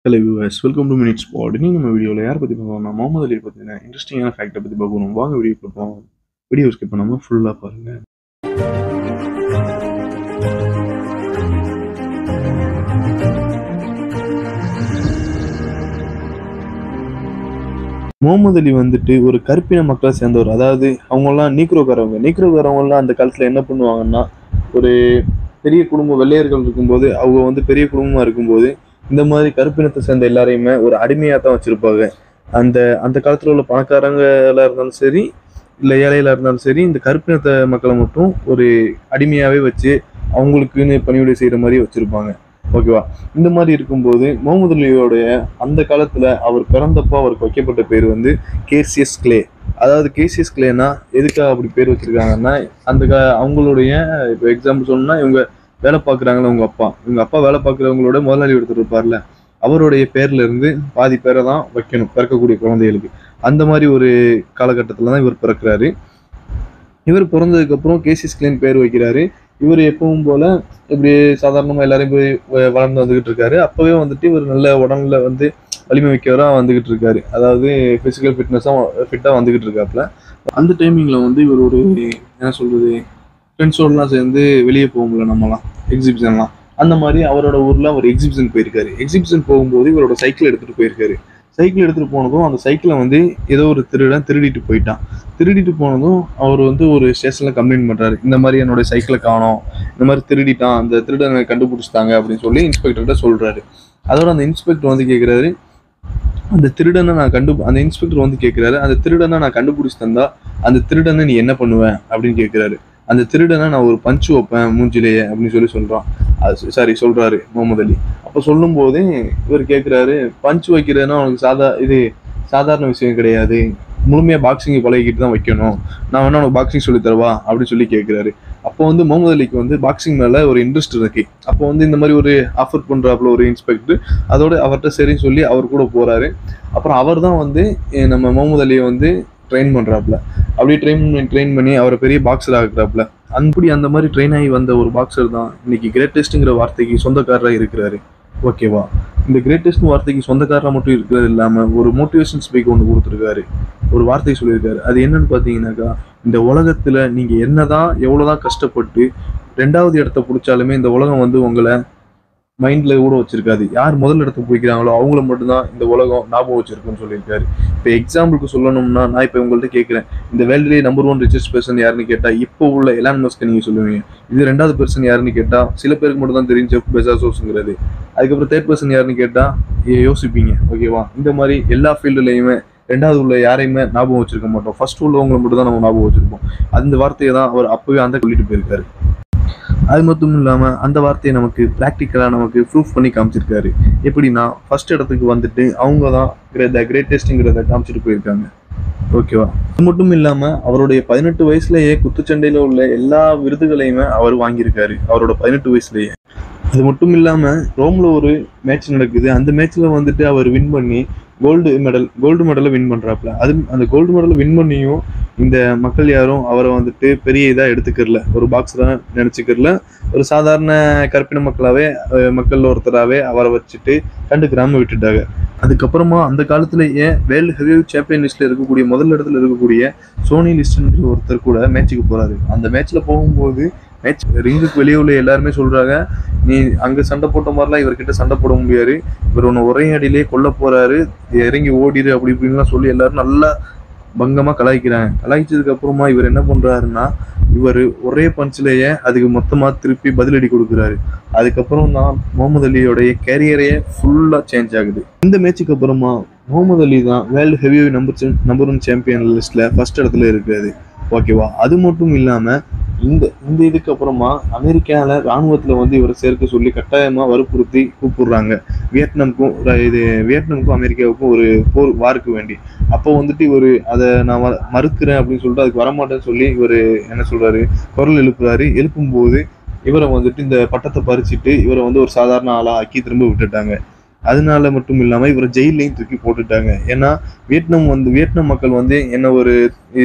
Hello viewers, welcome to minute spot. இன்னும் நம்ம வீடியோவில் யாரை பற்றி பார்க்கணும்னா முகமது அலி பற்றின இன்ட்ரெஸ்டிங்கான ஃபேக்டை பற்றி பார்க்கணும். வாங்க வீடியோ பார்ப்போம். வீடியோ ஸ்கிப் பண்ணாமல் ஃபுல்லாக பாருங்கள். முகமது அலி வந்துட்டு ஒரு கருப்பின மக்களை சேர்ந்தவர். அதாவது அவங்கெல்லாம் நீக்ரோக்காரவங்கலாம் அந்த காலத்தில் என்ன பண்ணுவாங்கன்னா, ஒரு பெரிய குடும்பம் வெள்ளையர்கள் இருக்கும்போது அவங்க வந்து பெரிய குடும்பமாக இருக்கும்போது இந்த மாதிரி கருப்பினத்தை சேர்ந்த எல்லாரையுமே ஒரு அடிமையாக தான் வச்சுருப்பாங்க. அந்த அந்த காலத்தில் உள்ள பணக்காரங்களாக இருந்தாலும் சரி, இல்லை ஏழைகளாக இருந்தாலும் சரி, இந்த கருப்பினத்தை மக்களை மட்டும் ஒரு அடிமையாகவே வச்சு அவங்களுக்குன்னு பணிவிடை செய்கிற மாதிரி வச்சுருப்பாங்க. ஓகேவா? இந்த மாதிரி இருக்கும்போது முகமது அலியோடைய அந்த காலத்தில் அவர் பிறந்தப்போ அவருக்கு வைக்கப்பட்ட பேர் வந்து கேசியஸ் கிளே. அதாவது கேசியஸ் கிளேனா எதுக்காக அப்படி பேர் வச்சுருக்காங்கன்னா, அவங்களுடைய இப்போ எக்ஸாம்பிள் சொல்லணும்னா, இவங்க வேலை பார்க்குறாங்களே இவங்க அப்பா வேலை பார்க்குறவங்களோட முதலாளி ஒருத்தர் இருப்பார்ல, அவருடைய பேர்ல இருந்து பாதி பேரை தான் வைக்கணும் பிறக்கக்கூடிய குழந்தைகளுக்கு. அந்த மாதிரி ஒரு காலகட்டத்தில் தான் இவர் பிறக்கிறாரு. இவர் பிறந்ததுக்கப்புறம் கேசியஸ் கிளேன் பேர் வைக்கிறாரு. இவர் எப்பவும் போல இப்படி சாதாரணமாக எல்லாரையும் போய் வளர்ந்து வந்துகிட்டு இருக்காரு. அப்போவே வந்துட்டு இவர் நல்ல உடம்புல வந்து வலிமை மிக்கவராக வந்துகிட்டு இருக்காரு. அதாவது ஃபிசிக்கல் ஃபிட்டாக வந்துகிட்டு இருக்காப்புல. அந்த டைமிங்கில் வந்து இவர் ஒரு என்ன சொல்றது, ஃப்ரெண்ட்ஸோடலாம் சேர்ந்து வெளியே போகும்ல நம்மலாம், எக்ஸிபிஷன்லாம், அந்த மாதிரி அவரோட ஊரில் ஒரு எக்ஸிபிஷன் போயிருக்காரு. எக்ஸிபிஷன் போகும்போது இவரோட சைக்கிள் எடுத்துகிட்டு போயிருக்காரு. சைக்கிள் எடுத்துகிட்டு போனதும் அந்த சைக்கிளை வந்து ஏதோ ஒரு திருடன் திருடிட்டு போயிட்டான். திருடிட்டு போனதும் அவர் வந்து ஒரு ஸ்டேஷனில் கம்ப்ளைண்ட் பண்ணுறாரு, இந்த மாதிரி என்னோட சைக்கிளை காணோம், இந்த மாதிரி திருடிட்டான், அந்த திருடனை கண்டுபிடிச்சிட்டாங்க அப்படின்னு சொல்லி இன்ஸ்பெக்டர்கிட்ட சொல்கிறாரு. அதோட அந்த இன்ஸ்பெக்டர் வந்து கேட்குறாரு, அந்த இன்ஸ்பெக்டர் வந்து கேட்குறாரு, அந்த திருடனை நான் கண்டுபிடிச்சி தந்தா அந்த திருடனை நீ என்ன பண்ணுவேன் அப்படின்னு கேட்குறாரு. அந்த திருடனை நான் ஒரு பஞ்சு வைப்பேன் மூஞ்சிலேயே அப்படின்னு சொல்றாரு முகமது அலி. அப்போ சொல்லும் போதே இவர் கேட்குறாரு, பஞ்சு வைக்கிறதுனா உனக்கு சாதாரண விஷயம் கிடையாது, முழுமையாக பாக்ஸிங்கை பழகிக்கிட்டு தான் வைக்கணும், நான் வேணா உனக்கு பாக்ஸிங் சொல்லி தரவா அப்படின்னு சொல்லி கேட்குறாரு. அப்போ வந்து முகமது அலிக்கு வந்து பாக்ஸிங் மேலே ஒரு இன்ட்ரெஸ்ட் இருக்கு. அப்போ வந்து இந்த மாதிரி ஒரு ஆஃபர் பண்ணுறாப்புல ஒரு இன்ஸ்பெக்டர், அதோட அவர்கிட்ட சரின்னு சொல்லி அவர் கூட போகிறாரு. அப்புறம் அவர் தான் வந்து நம்ம முகமது அலியை வந்து ட்ரெயின் பண்ணுறாப்புல. அப்படியே ட்ரெயின் பண்ணி அவரை பெரிய பாக்ஸர் ஆகுறாப்புல. அந்த மாதிரி ட்ரெயின் ஆகி வந்த ஒரு பாக்ஸர் தான் இன்னைக்கு கிரேட்டஸ்ட்டுங்கிற வார்த்தைக்கு சொந்தக்காரராக இருக்கிறாரு. ஓகேவா? இந்த கிரேட்டஸ்ட் வார்த்தைக்கு சொந்தக்காரராக மட்டும் இருக்கிறது இல்லாமல் ஒரு மோட்டிவேஷன் ஸ்பீக் ஒன்று கொடுத்துருக்காரு, ஒரு வார்த்தை சொல்லியிருக்காரு. அது என்னன்னு பார்த்தீங்கன்னாக்கா, இந்த உலகத்தில் நீங்கள் என்னதான் எவ்வளோதான் கஷ்டப்பட்டு 2வது இடத்த பிடிச்சாலுமே இந்த உலகம் வந்து உங்களை மைண்டில் கூட வச்சிருக்காது. யார் முதல் இடத்துக்கு போய்க்கிறாங்களோ அவங்கள மட்டும்தான் இந்த உலகம் ஞாபகம் வச்சிருக்குன்னு சொல்லியிருக்காரு. இப்போ எக்ஸாம்பிளுக்கு சொல்லணும்னா, நான் இப்போ உங்கள்கிட்ட கேட்குறேன், இந்த வேர்ல்ட்லேயே நம்பர் 1 ரிச்சஸ்ட் பர்சன் யாருன்னு கேட்டால் இப்போ உள்ள எலான் மஸ்க் நீங்கள் சொல்லுவீங்க. இது 2வது பர்சன் யாருன்னு கேட்டால் சில பேருக்கு மட்டும் தான் தெரியும், ஜெஃப் பெசாசோஸ்ங்கிறது. அதுக்கப்புறம் 3rd பர்சன் யாருன்னு கேட்டால் யோசிப்பீங்க. ஓகேவா? இந்த மாதிரி எல்லா ஃபீல்டுலையுமே 2வது உள்ள யாரையுமே ஞாபகம் வச்சிருக்க மாட்டோம், ஃபர்ஸ்ட் உள்ளவங்களை மட்டும் தான் நம்ம ஞாபகம் வச்சிருப்போம். அந்த வார்த்தையை தான் அவர் அப்பவே அந்த சொல்லிட்டு போயிருக்காரு. அது மட்டும் இல்லாமல் அந்த வார்த்தையை நமக்கு ப்ராக்டிக்கலாக நமக்கு ப்ரூஃப் பண்ணி காமிச்சிருக்காரு. எப்படின்னா, ஃபர்ஸ்ட் இடத்துக்கு வந்துட்டு அவங்க தான் கிரேட்டஸ்ட்டுங்கிறத காமிச்சிட்டு போயிருக்காங்க. ஓகேவா? அது மட்டும் இல்லாமல் அவருடைய 18 வயசுலேயே குத்துச்சண்டையில் உள்ள எல்லா விருதுகளையுமே அவர் வாங்கியிருக்காரு, அவரோட 18 வயசுலேயே. அது மட்டும் இல்லாமல் ரோமில் ஒரு மேட்ச் நடக்குது. அந்த மேட்ச்சில் வந்துட்டு அவர் வின் பண்ணி கோல்டு மெடலை வின் பண்ணுறாப்புல. அந்த கோல்டு மெடலை வின் பண்ணியும் இந்த மக்கள் யாரும் அவரை வந்துட்டு பெரிய இதாக எடுத்துக்கிறல, ஒரு பாக்ஸராக நினச்சிக்கிறல, ஒரு சாதாரண கற்பின மக்கள் ஒருத்தராகவே அவரை வச்சுட்டு கண்டுக்கிறாம விட்டுட்டாங்க. அதுக்கப்புறமா அந்த காலத்திலேயே வேர்ல்டு ஹெவிவெயிட் சாம்பியன் லிஸ்ட்டில் இருக்கக்கூடிய முதல் இடத்துல இருக்கக்கூடிய சோனி லிஸ்ட்ங்கிற ஒருத்தர் கூட மேட்சுக்கு போகிறாரு. அந்த மேட்ச்சில் போகும்போது ரிங்குக்கு வெளியே உள்ள எல்லாருமே சொல்கிறாங்க, நீ அங்கே சண்டை போட்ட மாதிரிலாம் இவர்கிட்ட சண்டை போட முடியாது, இவர் ஒன்று ஒரே அடியிலே கொல்ல போகிறாரு, இறங்கி ஓடிடு அப்படி இப்படின்லாம் சொல்லி எல்லாரும் நல்லா பங்கமாக கலாய்க்கிறாங்க. கலாய்ச்சதுக்கு அப்புறமா இவர் என்ன பண்ணுறாருன்னா, இவர் ஒரே பஞ்சிலேயே அதுக்கு மொத்தமாக திருப்பி பதிலடி கொடுக்குறாரு. அதுக்கப்புறம் தான் முகமது அலியோடைய கேரியரையே ஃபுல்லாக சேஞ்ச் ஆகுது. இந்த மேட்சுக்கு அப்புறமா முகமது அலி தான் வேர்ல்டு ஹெவிவெயிட் நம்பர் 1 சாம்பியன் லிஸ்ட்டில் ஃபர்ஸ்ட் இடத்துல இருக்காது. ஓகேவா? அது மட்டும் இல்லாமல் இந்த இதுக்கு அப்புறமா அமெரிக்காவில் இராணுவத்தில் வந்து இவரை சேர்க்க சொல்லி கட்டாயமாக வற்புறுத்தி கூப்பிடுறாங்க, வியட்நாமுக்கும் அமெரிக்காவுக்கும் ஒரு வாருக்கு வேண்டி. அப்போ வந்துட்டு இவர் அதை நான் மறுக்கிறேன் அப்படின்னு சொல்லிட்டு அதுக்கு வரமாட்டேன்னு சொல்லி இவர் என்ன சொல்கிறாரு, குரல் எழுப்பும்போது இவரை வந்துட்டு இந்த பட்டத்தை பறிச்சுட்டு இவரை வந்து ஒரு சாதாரண ஆளாக ஆக்கி திரும்ப விட்டுட்டாங்க. அதனால மட்டும் இல்லாமல் இவரை ஜெயிலையும் தூக்கி போட்டுட்டாங்க. ஏன்னா வியட்நாம் மக்கள் வந்து என்ன ஒரு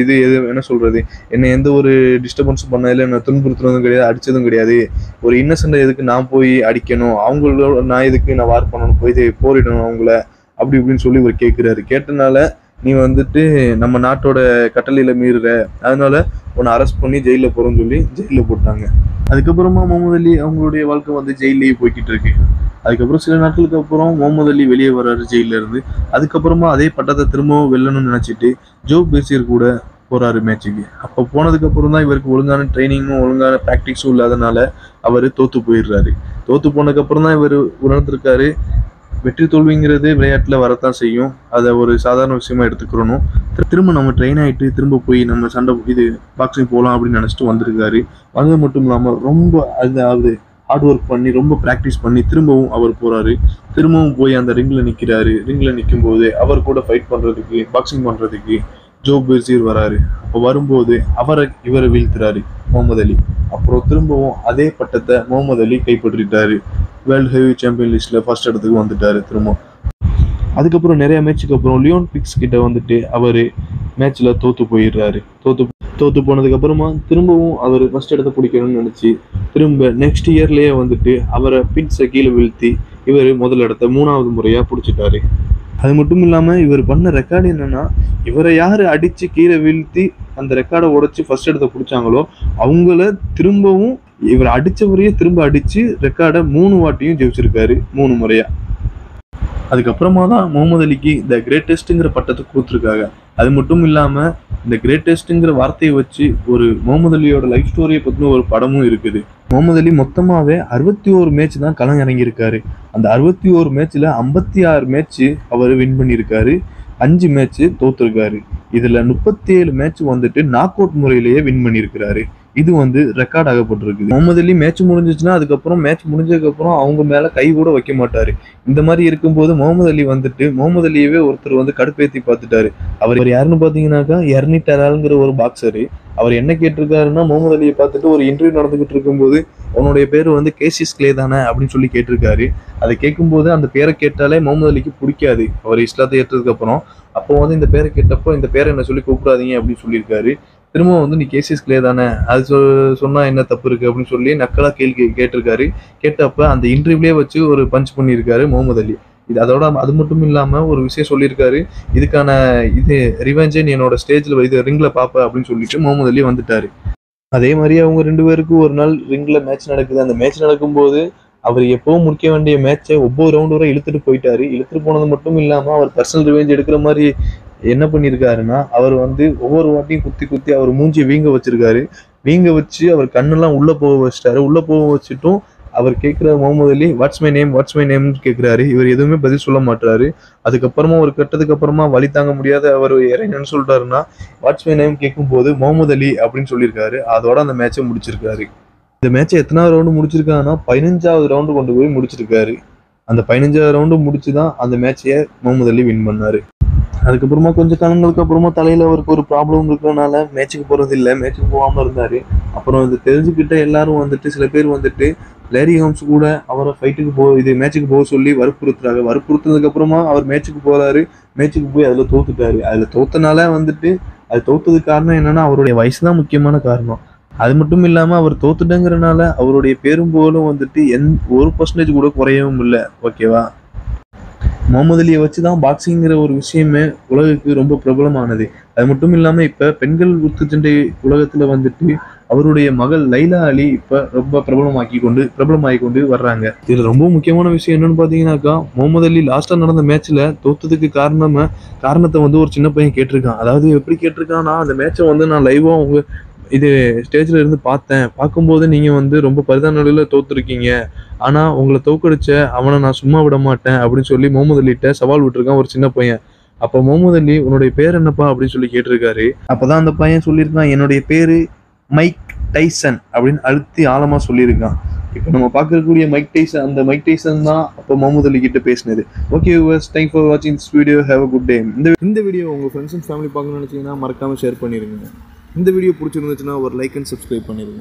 என்ன சொல்றது, என்ன எந்த ஒரு டிஸ்டர்பன்ஸும் பண்ணதில்லை, என்ன துன்புறுத்துறதும் கிடையாது, அடிச்சதும் கிடையாது. ஒரு இன்னசென்ட் எதுக்கு நான் போய் அடிக்கணும், அவங்களோட நான் எதுக்கு நான் வார் பண்ணணும், போய் போரிடணும் அவங்கள அப்படி இப்படின்னு சொல்லி இவர் கேட்குறாரு. கேட்டனால நீ வந்துட்டு நம்ம நாட்டோட கட்டளையில மீறுற, அதனால உன்னை அரெஸ்ட் பண்ணி ஜெயிலில் போறோம்னு சொல்லி ஜெயிலில் போட்டாங்க. அதுக்கப்புறமா முகமது அலி அவங்களுடைய வாழ்க்கை வந்து ஜெயிலேயே போய்கிட்டு இருக்கு. அதுக்கப்புறம் சில நாட்களுக்கு அப்புறம் முகமது அலி வெளியே வர்றாரு ஜெயில இருந்து. அதுக்கப்புறமா அதே பட்டத்தை திரும்பவும் வெல்லணும்னு நினைச்சிட்டு ஜோ பேசியர் கூட போறாரு மேட்சுக்கு. அப்போ போனதுக்கு அப்புறம் தான் இவருக்கு ஒழுங்கான ட்ரைனிங்கும் ஒழுங்கான ப்ராக்டிஸும் இல்லாதனால அவர் தோத்து போயிடுறாரு. தோத்து போனதுக்கு அப்புறம் தான் இவர் உணர்ந்திருக்காரு, வெற்றி தோல்விங்கிறது விளையாட்டுல வரத்தான் செய்யும், அதை ஒரு சாதாரண விஷயமா எடுத்துக்கிறணும். திரும்ப நம்ம ட்ரெயின் ஆகிட்டு திரும்ப போய் நம்ம பாக்ஸிங் போகலாம் அப்படின்னு நினச்சிட்டு வந்திருக்காரு. வந்தது மட்டும் இல்லாமல் ரொம்ப அதாவது ஹார்ட் ஒர்க் பண்ணி ரொம்ப ப்ராக்டிஸ் பண்ணி திரும்பவும் அவர் போறாரு. திரும்பவும் போய் அந்த ரிங்கில் நிற்கிறாரு. ரிங்கில் நிற்கும் போது அவர் கூட ஃபைட் பண்ணுறதுக்கு, பாக்ஸிங் பண்ணுறதுக்கு ஜோ பேசியர் வராரு. அப்போ வரும்போது இவரை வீழ்த்துறாரு முகமது அலி. அப்புறம் திரும்பவும் அதே பட்டத்தை முகமது அலி கைப்பற்றிட்டாரு. வேர்ல்டு ஹெவி சாம்பியன் லிஸ்ட்ல ஃபர்ஸ்ட் இடத்துக்கு வந்துட்டாரு திரும்ப. அதுக்கப்புறம் நிறைய மேட்சுக்கு அப்புறம் லியோன் பிக்ஸ் கிட்ட வந்துட்டு அவர் மேட்ச்ல தோத்து போயிடுறாரு. தோத்து போனதுக்கு அப்புறமா திரும்பவும் அவர் ஃபர்ஸ்ட் இடத்த பிடிக்கணும்னு நினைச்சு திரும்ப நெக்ஸ்ட் இயர்லயே வந்துட்டு அவரை பிட்ஸை கீழே வீழ்த்தி இவர் முதல் இடத்த 3வது முறையா பிடிச்சிட்டாரு. அது மட்டும் இல்லாம இவர் பண்ண ரெக்கார்டு என்னன்னா, இவரை யாரு அடிச்சு கீழே வீழ்த்தி அந்த ரெக்கார்டை உடைச்சு ஃபர்ஸ்ட் இடத்த பிடிச்சாங்களோ அவங்கள திரும்பவும் இவர் அடிச்சவரையே திரும்ப அடிச்சு ரெக்கார்டை 3 வாட்டியும் ஜெயிச்சிருக்காரு, 3 முறையா. அதுக்கப்புறமா தான் முகமது அலிக்கு இந்த கிரேட்டஸ்ட்ங்கிற பட்டத்தை கொடுத்துருக்காங்க. அது மட்டும் இல்லாம இந்த கிரேட்டஸ்ட்ங்கிற வார்த்தையை வச்சு ஒரு முகமது அலியோட லைஃப் ஸ்டோரியை பத்தின ஒரு படமும் இருக்குது. முகமது அலி மொத்தமாவே 61 மேட்ச் தான் களம் இறங்கியிருக்காரு. அந்த 61 மேட்ச்ல 56 மேட்ச் அவர் வின் பண்ணியிருக்காரு, 5 மேட்ச் தோத்துருக்காரு. இதுல 37 மேட்ச் வந்துட்டு நாக் அவுட் முறையிலேயே வின் பண்ணியிருக்கிறாரு. இது வந்து ரெக்கார்ட் ஆகப்பட்டிருக்கு. முகமது அலி மேட்ச் முடிஞ்சிச்சுன்னா அதுக்கப்புறம் மேட்ச் முடிஞ்சதுக்கு அப்புறம் அவங்க மேல கை கூட வைக்க மாட்டாரு. இந்த மாதிரி இருக்கும்போது முகமது அலி வந்துட்டு முகமது அலியவே ஒருத்தர் வந்து கடுப்பேத்தி பார்த்துட்டாரு. அவர் யாருன்னு பாத்தீங்கன்னாக்கா எர்னி டெரால்ங்கிற ஒரு பாக்ஸரு. அவர் என்ன கேட்டிருக்காருன்னா, முகமது அலியை பார்த்துட்டு ஒரு இன்டர்வியூ நடந்துகிட்டு இருக்கும்போது உன்னுடைய பேர் வந்து கேசியஸ் கிளே தானே அப்படின்னு சொல்லி கேட்டிருக்காரு. அதை கேட்கும்போது அந்த பேரை கேட்டாலே முகமது அலிக்கு பிடிக்காது. அவர் இஸ்லாத்தை ஏற்றதுக்கு அப்புறம் அப்போ வந்து இந்த பேரை கேட்டப்போ இந்த பேரை என்ன சொல்லி கூப்பிடாதீங்க அப்படின்னு சொல்லியிருக்காரு. திரும்பவும் வந்து நீ கேசியஸ் கிளே தானே, அது சொன்னா என்ன தப்பு இருக்கு அப்படின்னு சொல்லி நக்கலா கேள்வி கேட்டிருக்காரு. கேட்டப்ப அந்த இன்டர்வியூலே வச்சு ஒரு பஞ்ச் பண்ணியிருக்காரு முகமது அலி. அதோட அது மட்டும் இல்லாம ஒரு விஷயம் சொல்லியிருக்காரு, இதுக்கான ரிவெஞ்சை நீ என்னோட ஸ்டேஜ்ல ரிங்ல பாப்ப அப்படின்னு சொல்லிட்டு முகமது அலி வந்துட்டாரு. அதே மாதிரி அவங்க 2 பேருக்கும் ஒரு நாள் ரிங்ல மேட்ச் நடக்குது. அந்த மேட்ச் நடக்கும்போது அவர் எப்பவும் முடிக்க வேண்டிய மேட்சை 9 ரவுண்ட் வரை இழுத்துட்டு போயிட்டாரு. இழுத்துட்டு போனது மட்டும் இல்லாம அவர் பர்சனல் ரிவெஞ்ச் எடுக்கிற மாதிரி என்ன பண்ணியிருக்காருன்னா, அவர் வந்து ஒவ்வொரு வாட்டியும் குத்தி அவர் மூஞ்சி வீங்க வச்சிருக்காரு. வீங்க வச்சு அவர் கண்ணெல்லாம் உள்ள போக வச்சிட்டாரு. உள்ள போக வச்சுட்டும் அவர் கேட்கிற முகமது அலி வாட்ஸ் மை நேம்னு கேட்கிறாரு. இவர் எதுவுமே பதில் சொல்ல மாட்டாரு. அதுக்கப்புறமா ஒரு கட்டத்துக்கு அப்புறமா வழி தாங்க முடியாத அவர் என்னன்னு சொல்றாருன்னா, வாட்ஸ் மை நேம் கேட்கும் போது முகமது அலி அப்படின்னு சொல்லியிருக்காரு. அதோட அந்த மேட்சை முடிச்சிருக்காரு. இந்த மேட்சை எத்தனாவது ரவுண்டு முடிச்சிருக்காங்கன்னா 15வது ரவுண்டு கொண்டு போய் முடிச்சிருக்காரு. அந்த 15வது ரவுண்டு முடிச்சுதான் அந்த மேட்சையை முகமது அலி வின் பண்ணாரு. அதுக்கப்புறமா கொஞ்சம் காலங்களுக்கு அப்புறமா தலையில அவருக்கு ஒரு ப்ராப்ளம் இருக்கிறதுனால மேட்சுக்கு போறது இல்லை, மேட்சுக்கு போகாம இருந்தாரு. அப்புறம் இது தெரிஞ்சுக்கிட்ட எல்லாரும் வந்துட்டு சில பேர் வந்துட்டு லேரி ஹோம்ஸ் கூட அவரை மேட்சுக்கு போக சொல்லி வற்புறுத்துறாங்க. வற்புறுத்துனதுக்கு அப்புறமா அவர் மேட்சுக்கு போறாரு. மேட்சுக்கு போய் அதுல தோத்துட்டாரு. அதுல தோத்தனால வந்துட்டு அது தோத்ததுக்கு காரணம் என்னன்னா அவருடைய வயசு தான் முக்கியமான காரணம். அது மட்டும் இல்லாம அவர் தோத்துட்டங்கிறனால அவருடைய பெரும்போலும் வந்துட்டு 1% கூட குறையவும் இல்லை. ஓகேவா? முகமது அலியை வச்சுதான் பாக்ஸிங்கிற ஒரு விஷயமே உலகுக்கு ரொம்ப பிரபலமானது. அது மட்டும் இல்லாம இப்ப பெண்கள் குத்துச்சண்டை உலகத்துல வந்துட்டு அவருடைய மகள் லைலா அலி இப்ப ரொம்ப பிரபலமாகி கொண்டு வர்றாங்க. இதுல ரொம்ப முக்கியமான விஷயம் என்னன்னு பாத்தீங்கன்னாக்கா, முகமது அலி லாஸ்டா நடந்த மேட்ச்ல தோத்ததுக்கு காரணத்தை வந்து ஒரு சின்ன பையன் கேட்டிருக்கான். அதாவது எப்படி கேட்டிருக்கான்னா, அந்த மேட்சை வந்து நான் லைவா ஸ்டேஜ்ல இருந்து பார்க்கும்போது நீங்க வந்து ரொம்ப பரிதான நிலையில தோத்துருக்கீங்க, ஆனா உங்களை தோக்கடிச்ச அவனை நான் சும்மா விட மாட்டேன் அப்படின்னு சொல்லி முகமது அலிட்ட சவால் விட்டுருக்கான் ஒரு சின்ன பையன். அப்போ முகமது அலி உன்னுடைய பேர் என்னப்பா அப்படின்னு சொல்லி கேட்டிருக்காரு. அப்பதான் அந்த பையன் சொல்லியிருக்கான், என்னுடைய பேரு மைக் டைசன் அப்படின்னு அழுத்தி ஆழமா சொல்லியிருக்கான். இப்போ நம்ம பார்க்கக்கூடிய அந்த மைக் டைசன் தான் அப்போ முகமது அலி கிட்ட பேசினது. ஓகே வியூவர்ஸ், தேங்க்ஸ் ஃபார் வாட்சிங் this video. Have a good day. இந்த வீடியோ உங்க ஃப்ரெண்ட்ஸ் அண்ட் ஃபேமிலி பார்க்கணும்னு நினைச்சீங்கன்னா மறக்காம ஷேர் பண்ணிருங்க. இந்த வீடியோ பிடிச்சிருந்துச்சுன்னா ஒரு லைக் அண்ட் சப்ஸ்கிரைப் பண்ணிடுங்க.